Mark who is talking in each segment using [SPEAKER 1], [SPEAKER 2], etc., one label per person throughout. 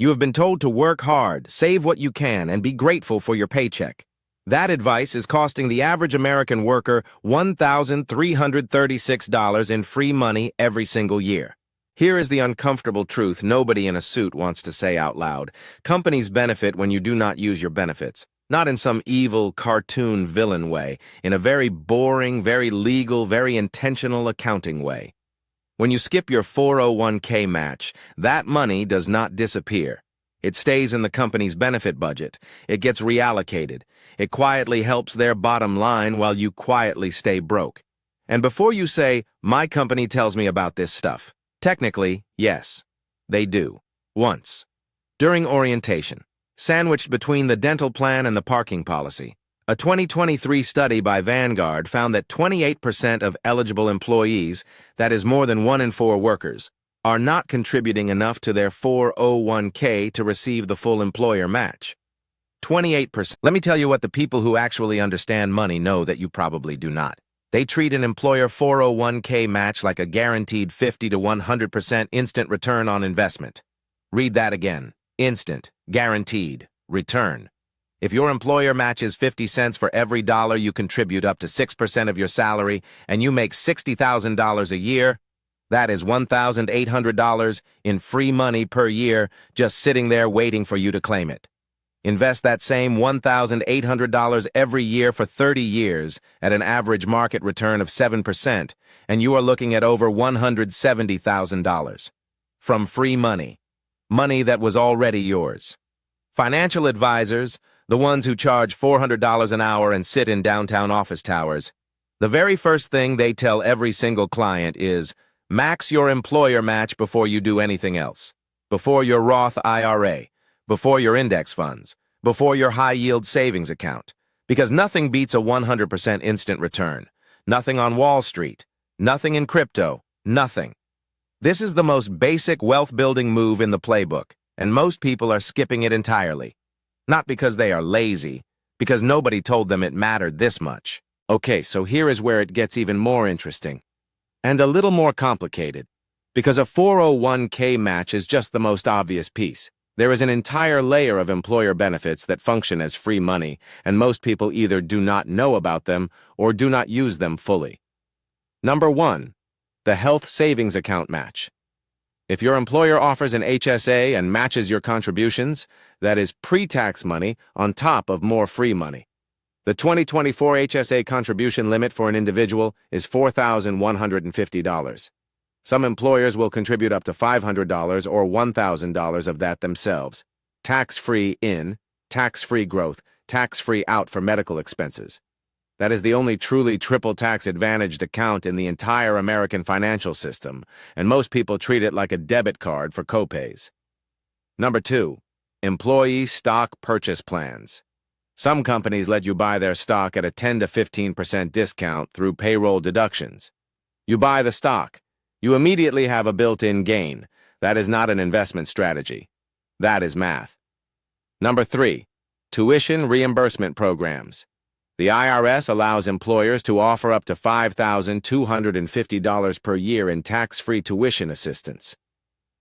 [SPEAKER 1] You have been told to work hard, save what you can, and be grateful for your paycheck. That advice is costing the average American worker $1,336 in free money every single year. Here is the uncomfortable truth nobody in a suit wants to say out loud. Companies benefit when you do not use your benefits. Not in some evil, cartoon villain way, in a very boring, very legal, very intentional accounting way. When you skip your 401k match, that money does not disappear. It stays in the company's benefit budget. It gets reallocated. It quietly helps their bottom line while you quietly stay broke. And before you say, my company tells me about this stuff, technically, yes, they do. Once. During orientation, sandwiched between the dental plan and the parking policy, a 2023 study by Vanguard found that 28% of eligible employees, that is more than 1 in 4 workers, are not contributing enough to their 401k to receive the full employer match. 28%. Let me tell you what the people who actually understand money know that you probably do not. They treat an employer 401k match like a guaranteed 50 to 100% instant return on investment. Read that again. Instant, guaranteed, return. If your employer matches 50 cents for every dollar you contribute up to 6% of your salary and you make $60,000 a year, that is $1,800 in free money per year just sitting there waiting for you to claim it. Invest that same $1,800 every year for 30 years at an average market return of 7%, and you are looking at over $170,000 from free money, money that was already yours. Financial advisors, the ones who charge $400 an hour and sit in downtown office towers, the very first thing they tell every single client is, max your employer match before you do anything else, before your Roth IRA, before your index funds, before your high-yield savings account, because nothing beats a 100% instant return. Nothing on Wall Street, nothing in crypto, nothing. This is the most basic wealth-building move in the playbook, and most people are skipping it entirely. Not because they are lazy, because nobody told them it mattered this much. Okay, so here is where it gets even more interesting. And a little more complicated. Because a 401k match is just the most obvious piece. There is an entire layer of employer benefits that function as free money, and most people either do not know about them or do not use them fully. Number 1, the health savings account match. If your employer offers an HSA and matches your contributions, that is pre-tax money on top of more free money. The 2024 HSA contribution limit for an individual is $4,150. Some employers will contribute up to $500 or $1,000 of that themselves. Tax-free in, tax-free growth, tax-free out for medical expenses. That is the only truly triple tax-advantaged account in the entire American financial system, and most people treat it like a debit card for copays. Number 2, employee stock purchase plans. Some companies let you buy their stock at a 10 to 15% discount through payroll deductions. You buy the stock. You immediately have a built-in gain. That is not an investment strategy. That is math. Number 3, tuition reimbursement programs. The IRS allows employers to offer up to $5,250 per year in tax-free tuition assistance.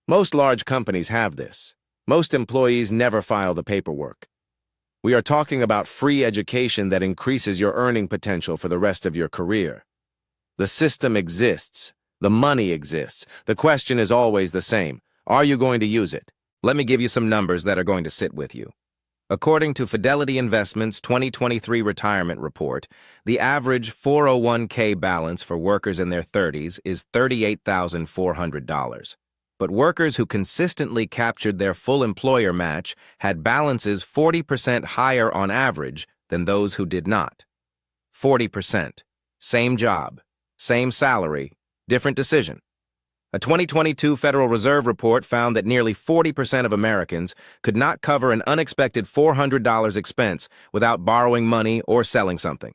[SPEAKER 1] Most large companies have this. Most employees never file the paperwork. We are talking about free education that increases your earning potential for the rest of your career. The system exists. The money exists. The question is always the same. Are you going to use it? Let me give you some numbers that are going to sit with you. According to Fidelity Investments' 2023 retirement report, the average 401k balance for workers in their 30s is $38,400. But workers who consistently captured their full employer match had balances 40% higher on average than those who did not. 40%. Same job, same salary, different decision. A 2022 Federal Reserve report found that nearly 40% of Americans could not cover an unexpected $400 expense without borrowing money or selling something.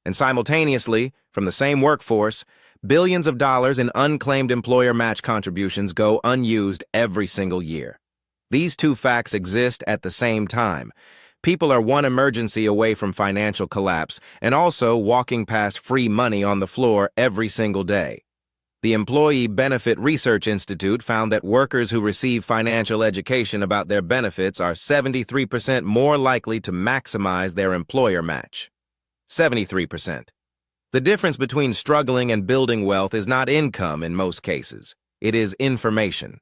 [SPEAKER 1] And simultaneously, from the same workforce, billions of dollars in unclaimed employer match contributions go unused every single year. These two facts exist at the same time. People are one emergency away from financial collapse and also walking past free money on the floor every single day. The Employee Benefit Research Institute found that workers who receive financial education about their benefits are 73% more likely to maximize their employer match. 73%. The difference between struggling and building wealth is not income in most cases. It is information.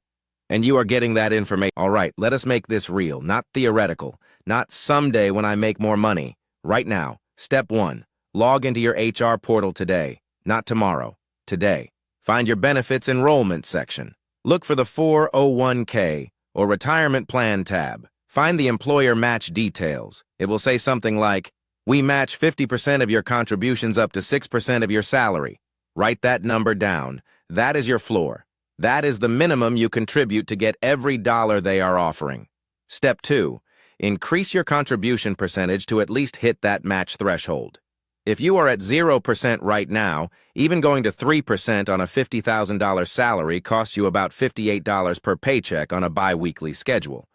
[SPEAKER 1] And you are getting that information. All right, let us make this real, not theoretical, not someday when I make more money. Right now, step 1, log into your HR portal today, not tomorrow, today. Find your benefits enrollment section. Look for the 401k or retirement plan tab. Find the employer match details. It will say something like, we match 50% of your contributions up to 6% of your salary. Write that number down. That is your floor. That is the minimum you contribute to get every dollar they are offering. Step 2, increase your contribution percentage to at least hit that match threshold. If you are at 0% right now, even going to 3% on a $50,000 salary costs you about $58 per paycheck on a bi-weekly schedule.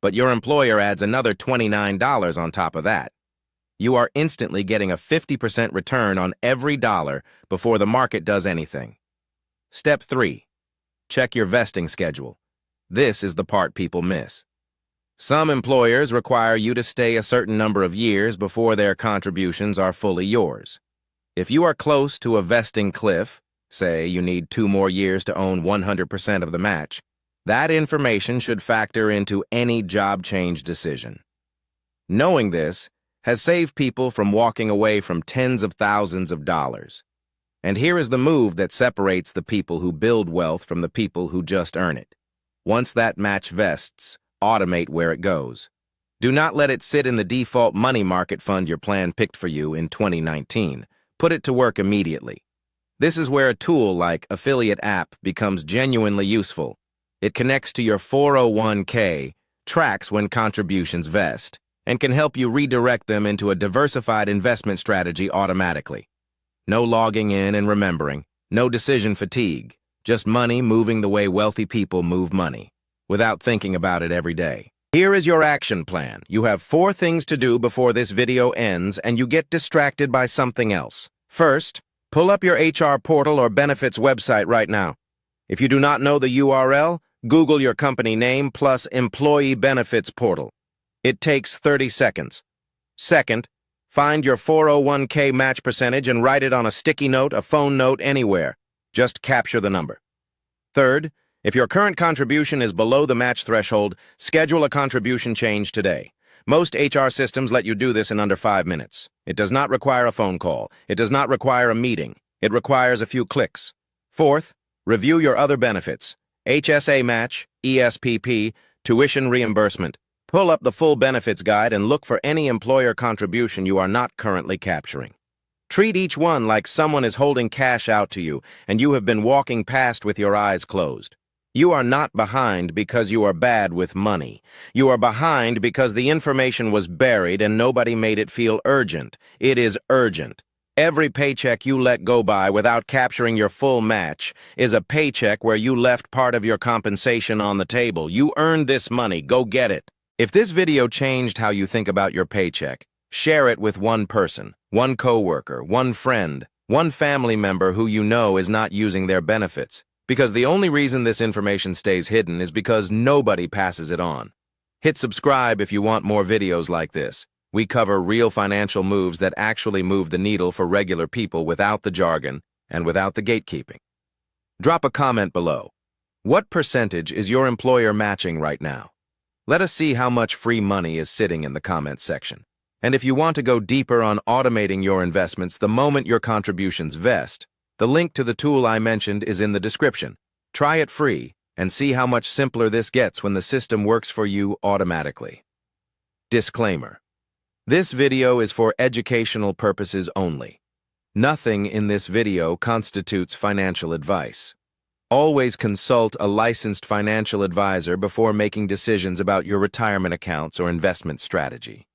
[SPEAKER 1] But your employer adds another $29 on top of that. You are instantly getting a 50% return on every dollar before the market does anything. Step 3, check your vesting schedule. This is the part people miss. Some employers require you to stay a certain number of years before their contributions are fully yours. If you are close to a vesting cliff, say you need 2 more years to own 100% of the match, that information should factor into any job change decision. Knowing this has saved people from walking away from tens of thousands of dollars. And here is the move that separates the people who build wealth from the people who just earn it. Once that match vests, automate where it goes. Do not let it sit in the default money market fund your plan picked for you in 2019. Put it to work immediately. This is where a tool like Affiliate App becomes genuinely useful. It connects to your 401k, tracks when contributions vest, and can help you redirect them into a diversified investment strategy automatically. No logging in and remembering, no decision fatigue, just money moving the way wealthy people move money, without thinking about it every day. Here is your action plan. You have 4 things to do before this video ends and you get distracted by something else. First, pull up your HR portal or benefits website right now. If you do not know the URL, Google your company name plus Employee Benefits Portal. It takes 30 seconds. Second, find your 401k match percentage and write it on a sticky note, a phone note, anywhere. Just capture the number. Third, if your current contribution is below the match threshold, schedule a contribution change today. Most HR systems let you do this in under 5 minutes. It does not require a phone call. It does not require a meeting. It requires a few clicks. Fourth, review your other benefits. HSA match, ESPP, tuition reimbursement. Pull up the full benefits guide and look for any employer contribution you are not currently capturing. Treat each one like someone is holding cash out to you and you have been walking past with your eyes closed. You are not behind because you are bad with money. You are behind because the information was buried and nobody made it feel urgent. It is urgent. Every paycheck you let go by without capturing your full match is a paycheck where you left part of your compensation on the table. You earned this money. Go get it. If this video changed how you think about your paycheck, share it with one person, one coworker, one friend, one family member who you know is not using their benefits. Because the only reason this information stays hidden is because nobody passes it on. Hit subscribe if you want more videos like this. We cover real financial moves that actually move the needle for regular people without the jargon and without the gatekeeping. Drop a comment below. What percentage is your employer matching right now? Let us see how much free money is sitting in the comments section. And if you want to go deeper on automating your investments the moment your contributions vest, the link to the tool I mentioned is in the description. Try it free and see how much simpler this gets when the system works for you automatically. Disclaimer. This video is for educational purposes only. Nothing in this video constitutes financial advice. Always consult a licensed financial advisor before making decisions about your retirement accounts or investment strategy.